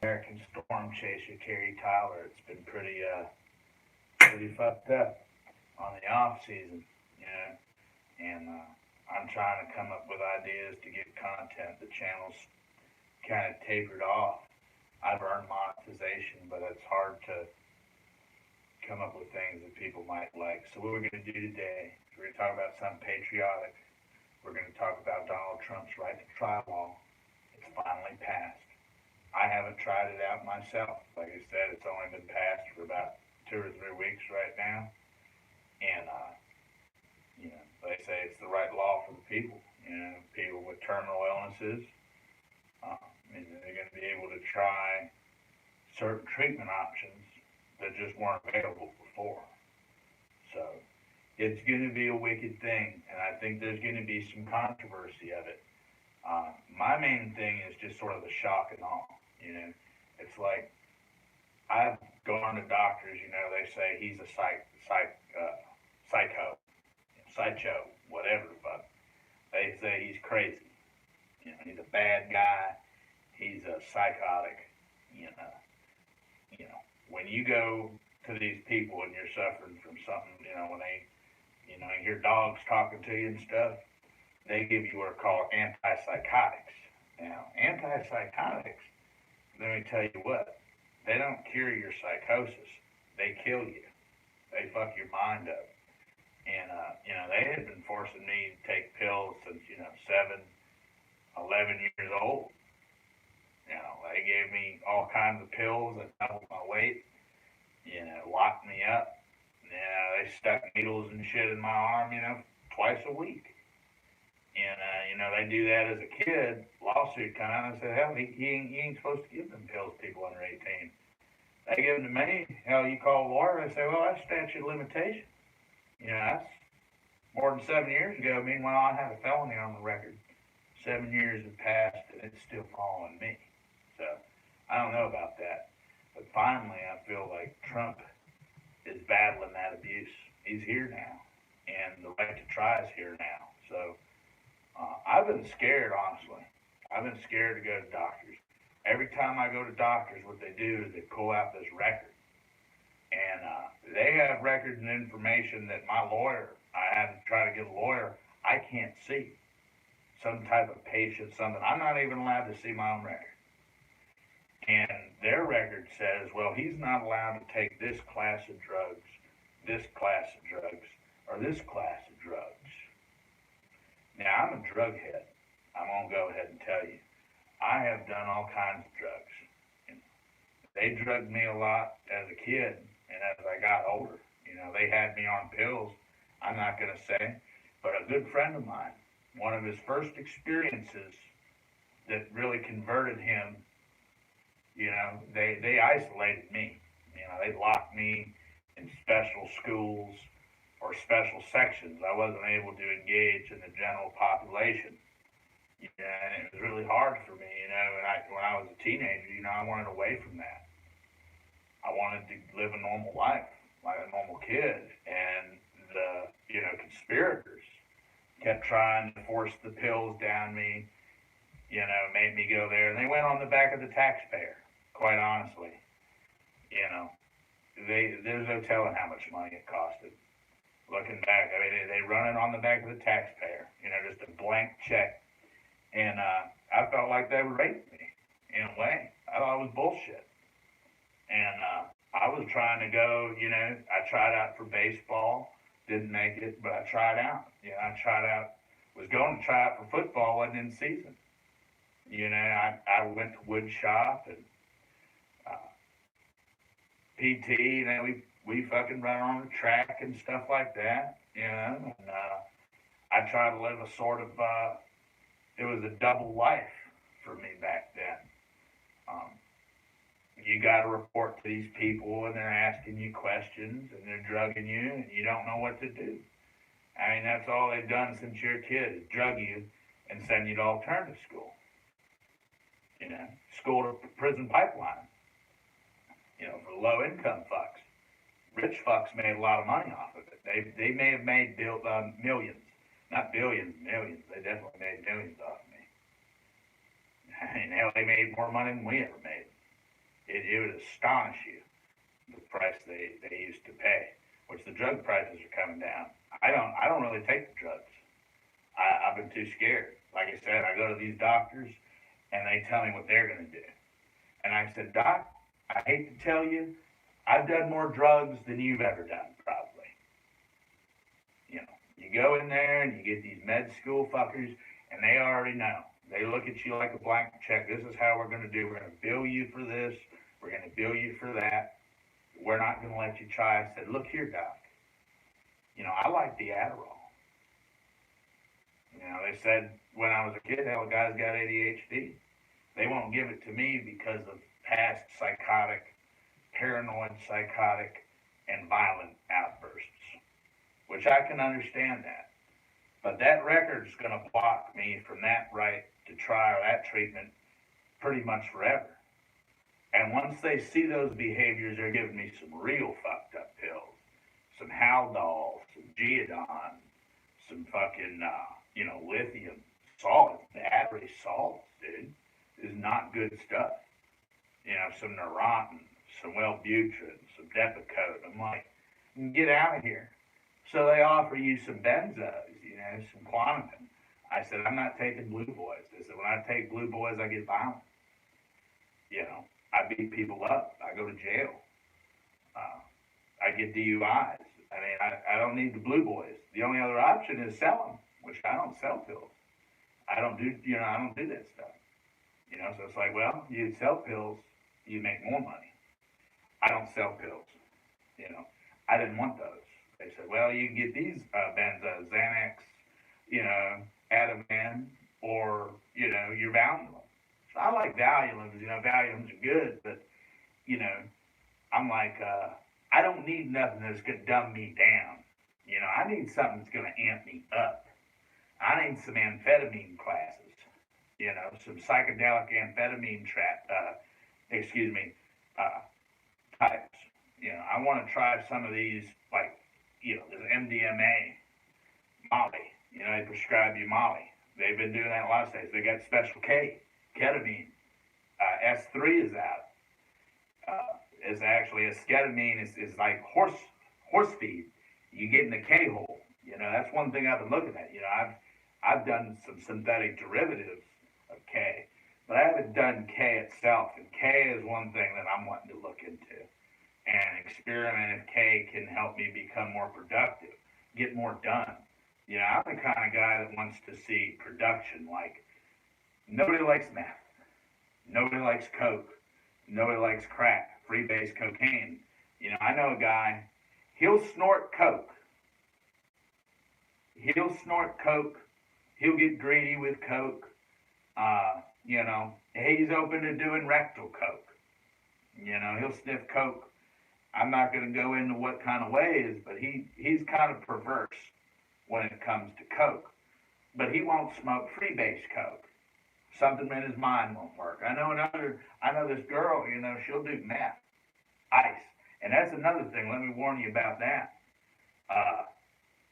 American storm chaser Terry Tyler. It's been pretty fucked up on the off season, you know. And I'm trying to come up with ideas to get content. The channel's kind of tapered off. I've earned monetization, but it's hard to come up with things that people might like. So what we're going to do today is we're going to talk about something patriotic. We're going to talk about Donald Trump's right to try law. It's finally passed. I haven't tried it out myself. Like I said, it's only been passed for about 2 or 3 weeks right now. And, they say it's the right law for the people. People with terminal illnesses, and they're going to be able to try certain treatment options that just weren't available before. So it's going to be a wicked thing, and I think there's going to be some controversy of it. My main thing is just sort of the shock and awe. It's like I've gone to doctors. They say he's a psycho, whatever. But they say he's crazy. He's a bad guy. He's a psychotic. You know, when you go to these people and you're suffering from something, when they, you hear dogs talking to you and stuff, they give you what are called antipsychotics. Now, antipsychotics, let me tell you what, they don't cure your psychosis. They kill you. They fuck your mind up. And, they had been forcing me to take pills since, 7, 11 years old. They gave me all kinds of pills that doubled my weight, locked me up. They stuck needles and shit in my arm, twice a week. And, they do that as a kid. Lawsuit come out and said, hell, he ain't supposed to give them pills to people under 18. They give them to me. Hell, you call a lawyer, they say, well, that's statute of limitation. That's more than 7 years ago. Meanwhile, I had a felony on the record. 7 years have passed, and it's still following me. So, I don't know about that. But finally, I feel like Trump is battling that abuse. He's here now. And the right to try is here now. So, I've been scared, honestly. I've been scared to go to doctors. Every time I go to doctors, what they do is they pull out this record. And they have records and information that my lawyer, I had to try to get a lawyer, I can't see. Some type of patient, something. I'm not even allowed to see my own record. And their record says, well, he's not allowed to take this class of drugs, this class of drugs, or this class of drugs. Now, I'm a drug head. I'm going to go ahead and tell you. I have done all kinds of drugs. And they drugged me a lot as a kid, and as I got older, they had me on pills. I'm not going to say, but a good friend of mine, one of his first experiences that really converted him, they isolated me. They locked me in special schools or special sections. I wasn't able to engage in the general population. And it was really hard for me, when I was a teenager, I wanted away from that. I wanted to live a normal life, like a normal kid. And the, conspirators kept trying to force the pills down me, made me go there. And they went on the back of the taxpayer, quite honestly. There's no telling how much money it costed. Looking back, they run it on the back of the taxpayer, just a blank check. And I felt like they were raping me, in a way. I thought it was bullshit. And I was trying to go, I tried out for baseball, didn't make it, but I tried out. Was going to try out for football, wasn't in season. I went to wood shop and PT, we fucking run on the track and stuff like that, and I tried to live a sort of, it was a double life for me back then. You got to report to these people, and they're asking you questions, and they're drugging you, and you don't know what to do. That's all they've done since you're a kid, is drug you and send you to alternative school. School to prison pipeline. For low-income fucks. Rich fucks made a lot of money off of it. They may have made millions. Not billions, millions. They definitely made millions off of me. Hell, they made more money than we ever made. it would astonish you the price they used to pay, which the drug prices are coming down. I don't really take the drugs. I've been too scared. Like I said, I go to these doctors and they tell me what they're going to do. And I said, Doc, I hate to tell you, I've done more drugs than you've ever done, probably. You know, you go in there and you get these med school fuckers, and they already know. They look at you like a blank check. This is how we're going to do. We're going to bill you for this. We're going to bill you for that. We're not going to let you try. I said, look here, Doc. You know, I like the Adderall. You know, they said when I was a kid, hell, guys got ADHD. They won't give it to me because of past psychotic, paranoid psychotic, and violent outbursts, which I can understand that. But that record's going to block me from that right to try or that treatment pretty much forever. And once they see those behaviors, they're giving me some real fucked up pills, some Haldol, some Geodon, some fucking, lithium salts, battery salts, dude. This is not good stuff. You know, some Neurontin, some Wellbutrin, some Depakote. I'm like, get out of here. So they offer you some benzos, some Klonopin. I said, I'm not taking Blue Boys. I said, when I take Blue Boys, I get violent. You know, I beat people up. I go to jail. I get DUIs. I mean, I don't need the Blue Boys. The only other option is sell them, which I don't sell pills. I don't do that stuff. So it's like, well, you sell pills, you make more money. I don't sell pills. I didn't want those. They said, well, you can get these benzos, Xanax, Ativan, or, your Valium. So I like Valiums. Valiums are good, but, I'm like, I don't need nothing that's going to dumb me down. I need something that's going to amp me up. I need some amphetamine classes, some psychedelic amphetamine types. I want to try some of these, like, there's MDMA, Molly. They prescribe you Molly. They've been doing that in a lot of states. They got Special K, ketamine. S3 is out. Is actually esketamine is like horse feed. You get in the K hole. That's one thing I've been looking at. I've done some synthetic derivatives of K, but I haven't done K itself. And K is one thing that I'm wanting to look into and experiment if K can help me become more productive, get more done. I'm the kind of guy that wants to see production. Like, nobody likes meth. Nobody likes coke. Nobody likes crack, freebase cocaine. I know a guy, he'll snort coke. He'll get greedy with coke. He's open to doing rectal coke. He'll sniff coke. I'm not going to go into what kind of ways, but he's kind of perverse when it comes to coke. But he won't smoke freebase coke. Something in his mind won't work. I know this girl, she'll do meth, ice. And that's another thing. Let me warn you about that.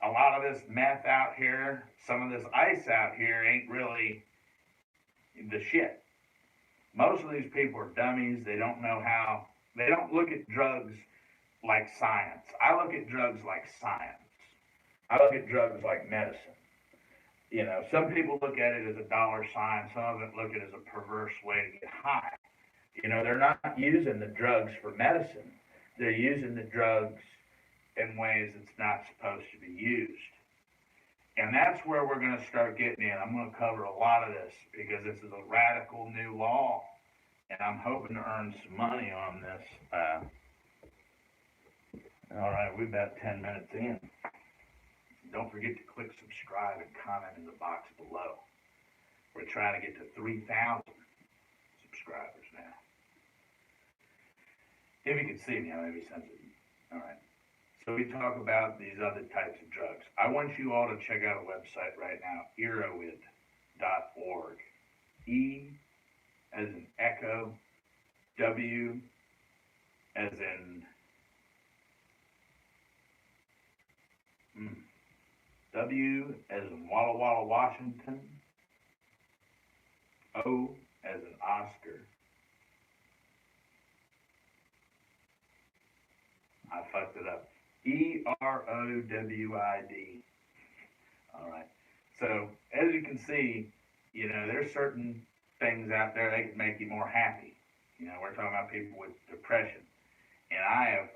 A lot of this meth out here, some of this ice out here ain't really the shit. Most of these people are dummies. They don't look at drugs like science. I look at drugs like science. I look at drugs like medicine. Some people look at it as a dollar sign. Some of it look at it as a perverse way to get high. They're not using the drugs for medicine. They're using the drugs in ways it's not supposed to be used. And that's where we're going to start getting in. I'm going to cover a lot of this because this is a radical new law. And I'm hoping to earn some money on this. All right, we're about 10 minutes in. Don't forget to click subscribe and comment in the box below. We're trying to get to 3,000 subscribers now. If you can see me, I may be sensitive. All right. So we talk about these other types of drugs. I want you all to check out a website right now, erowid.org. E as in echo, W as in W as in Walla Walla, Washington. O as in Oscar. I fucked it up. Erowid. All right. So as you can see, there's certain things out there that can make you more happy. We're talking about people with depression. And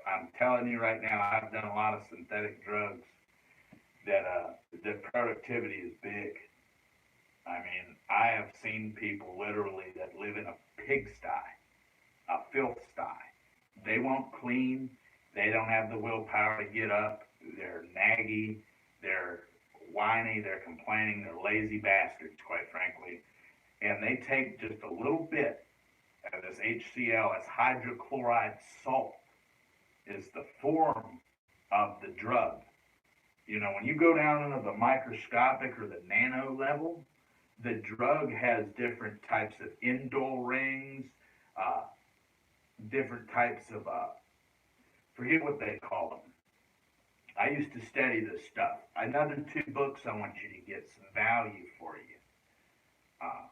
I'm telling you right now, I've done a lot of synthetic drugs that the productivity is big. I mean, I have seen people literally that live in a pigsty, a filth sty. They won't clean. They don't have the willpower to get up. They're naggy. They're whiny. They're complaining. They're lazy bastards, quite frankly. And they take just a little bit of this HCl, as hydrochloride salt is the form of the drug. When you go down into the microscopic or the nano level, the drug has different types of indole rings, uh, different types of, forget what they call them. I used to study this stuff. Another two books I want you to get some value for you. Uh,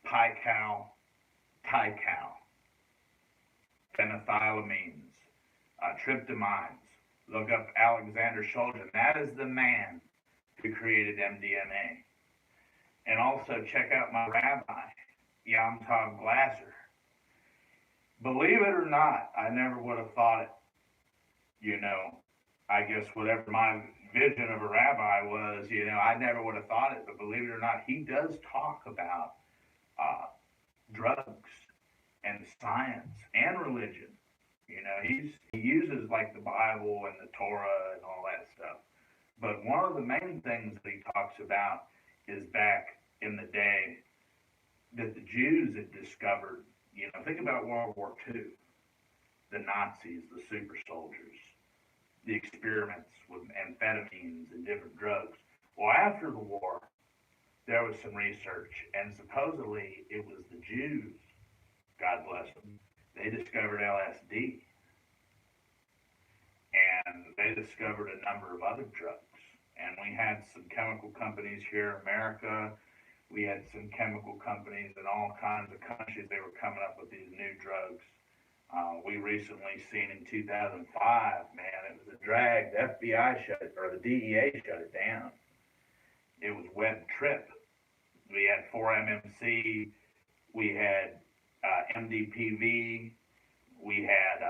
PiCal, TiCal, phenethylamines, tryptamines. Look up Alexander Shulgin. That is the man who created MDMA. And also check out my rabbi, Yom Tov Glasser. Believe it or not, I never would have thought it. I guess whatever my vision of a rabbi was, I never would have thought it. But believe it or not, he does talk about drugs and science and religion. He uses like the Bible and the Torah and all that stuff. But one of the main things that he talks about is back in the day that the Jews had discovered. Think about World War II, the Nazis, the super soldiers, the experiments with amphetamines and different drugs. Well, after the war, there was some research, and supposedly it was the Jews, God bless them, they discovered LSD, and they discovered a number of other drugs. And we had some chemical companies here in America. We had some chemical companies in all kinds of countries. They were coming up with these new drugs. We recently seen in 2005, man, it was a drag. The FBI shut it, or the DEA shut it down. It was Web Trip. We had 4-MMC. We had MDPV. We had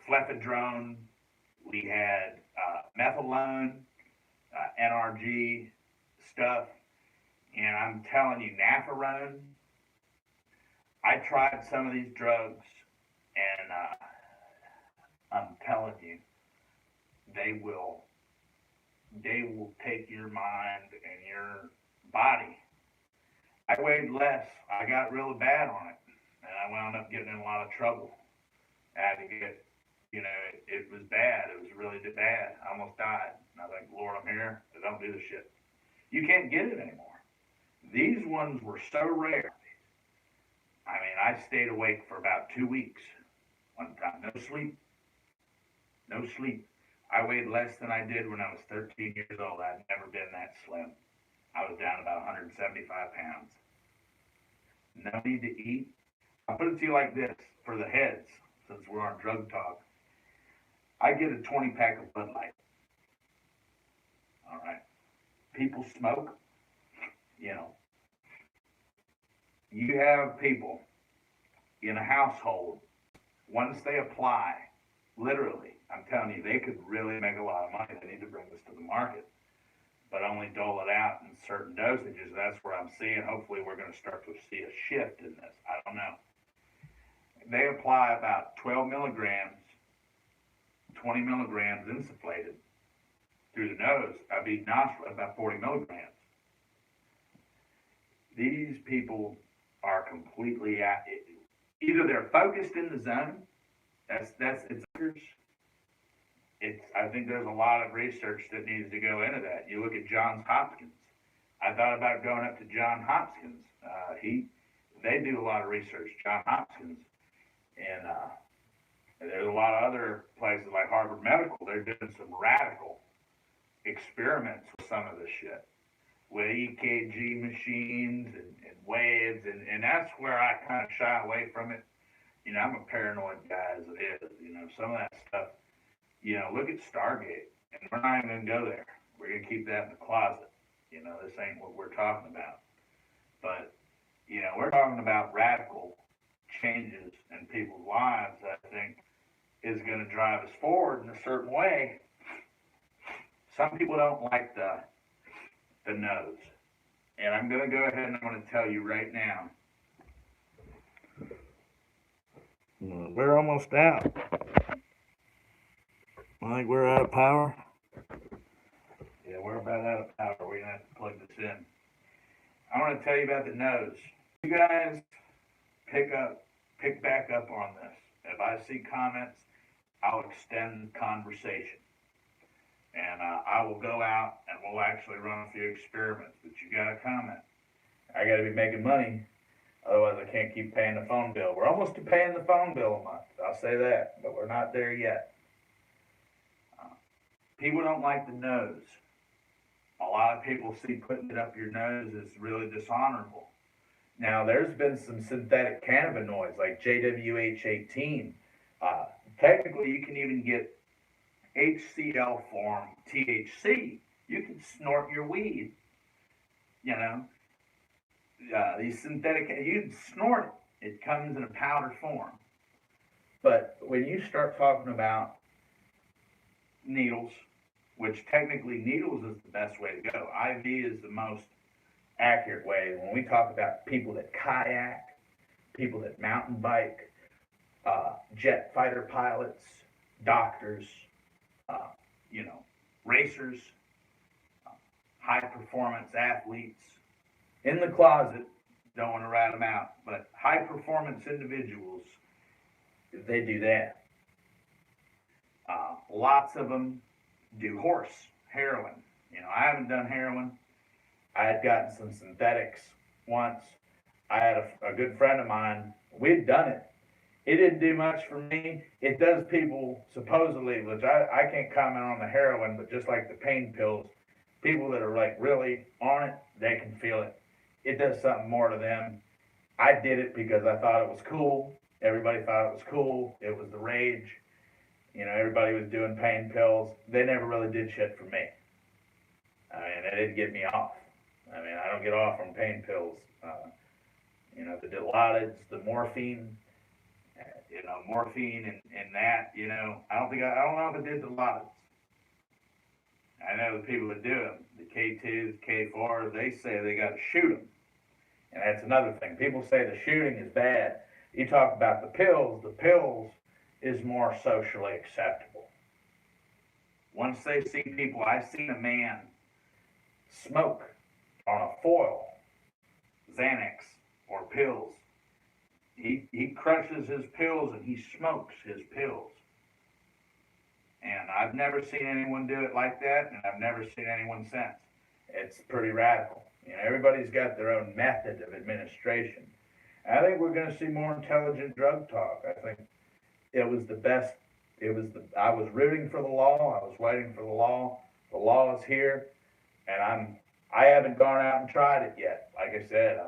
Flephedrone. We had methylone, NRG stuff. And I'm telling you, Nafarone, I tried some of these drugs, and I'm telling you, they will take your mind and your body. I weighed less. I got really bad on it, and I wound up getting in a lot of trouble. I had to get, it was bad. It was really bad. I almost died. And I was like, Lord, I'm here. I don't do this shit. You can't get it anymore. These ones were so rare. I mean, I stayed awake for about 2 weeks one time. No sleep. No sleep. I weighed less than I did when I was 13 years old. I'd never been that slim. I was down about 175 pounds. No need to eat. I'll put it to you like this, for the heads, since we're on drug talk. I get a 20-pack of Bud Light. All right. People smoke. You have people in a household, once they apply, literally, I'm telling you, they could really make a lot of money. They need to bring this to the market, but only dole it out in certain dosages. That's what I'm seeing. Hopefully we're going to start to see a shift in this. I don't know. They apply about 12 milligrams, 20 milligrams insufflated through the nose. Nostril, about 40 milligrams. These people are completely either they're focused in the zone. I think there's a lot of research that needs to go into that. You look at Johns Hopkins. I thought about going up to Johns Hopkins. They do a lot of research, Johns Hopkins, and there's a lot of other places like Harvard Medical. They're doing some radical experiments with some of this shit, with EKG machines and waves, and that's where I kind of shy away from it. I'm a paranoid guy as it is. Some of that stuff, look at Stargate, and we're not even gonna go there. We're gonna keep that in the closet. This ain't what we're talking about. But, we're talking about radical changes in people's lives that I think is gonna drive us forward in a certain way. Some people don't like the nose. And I'm gonna go ahead and I'm gonna tell you right now. We're almost out. I think we're out of power. Yeah, we're about out of power. We're gonna have to plug this in. I want to tell you about the nose. You guys pick back up on this. If I see comments, I'll extend the conversation, and I will go out and we'll actually run a few experiments. But you got to comment. I got to be making money, otherwise I can't keep paying the phone bill. We're almost to paying the phone bill a month. I'll say that, but we're not there yet. People don't like the nose. A lot of people see putting it up your nose as really dishonorable. Now, there's been some synthetic cannabinoids like JWH18. Technically, you can even get HCl form THC. You can snort your weed. You know, these synthetic, you can snort it. It comes in a powder form. But when you start talking about needles, which technically needles is the best way to go, IV is the most accurate way. When we talk about people that kayak, people that mountain bike, jet fighter pilots, doctors, uh, racers, uh, high performance athletes, in the closet, don't want to rat them out, but high performance individuals, they do that. Lots of them do heroin. I haven't done heroin. I had gotten some synthetics once. I had a good friend of mine. We'd done it. It didn't do much for me. It does people supposedly, which I can't comment on the heroin, but just like the pain pills, people that are like really on it, they can feel it. It does something more to them. I did it because I thought it was cool. Everybody thought it was cool. It was the rage. Everybody was doing pain pills. They never really did shit for me. I mean, it didn't get me off. I mean, I don't get off from pain pills. The Dilaudid, the morphine, morphine and that, I don't know if it did Dilaudid. I know the people that do them, the K2s, K4s, they say they got to shoot them. And that's another thing. People say the shooting is bad. You talk about the pills is more socially acceptable. Once they see people, I've seen a man smoke on a foil, Xanax or pills. He crushes his pills and he smokes his pills. And I've never seen anyone do it like that, and I've never seen anyone since. It's pretty radical. Everybody's got their own method of administration. I think we're going to see more intelligent drug talk. I think it was the best. I was rooting for the law. I was waiting for the law. The law is here, and I haven't gone out and tried it yet. Like I said,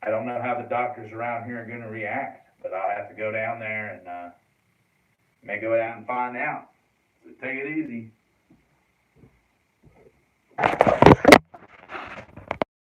I don't know how the doctors around here are going to react, but I'll have to go down there and may go down and find out. So take it easy.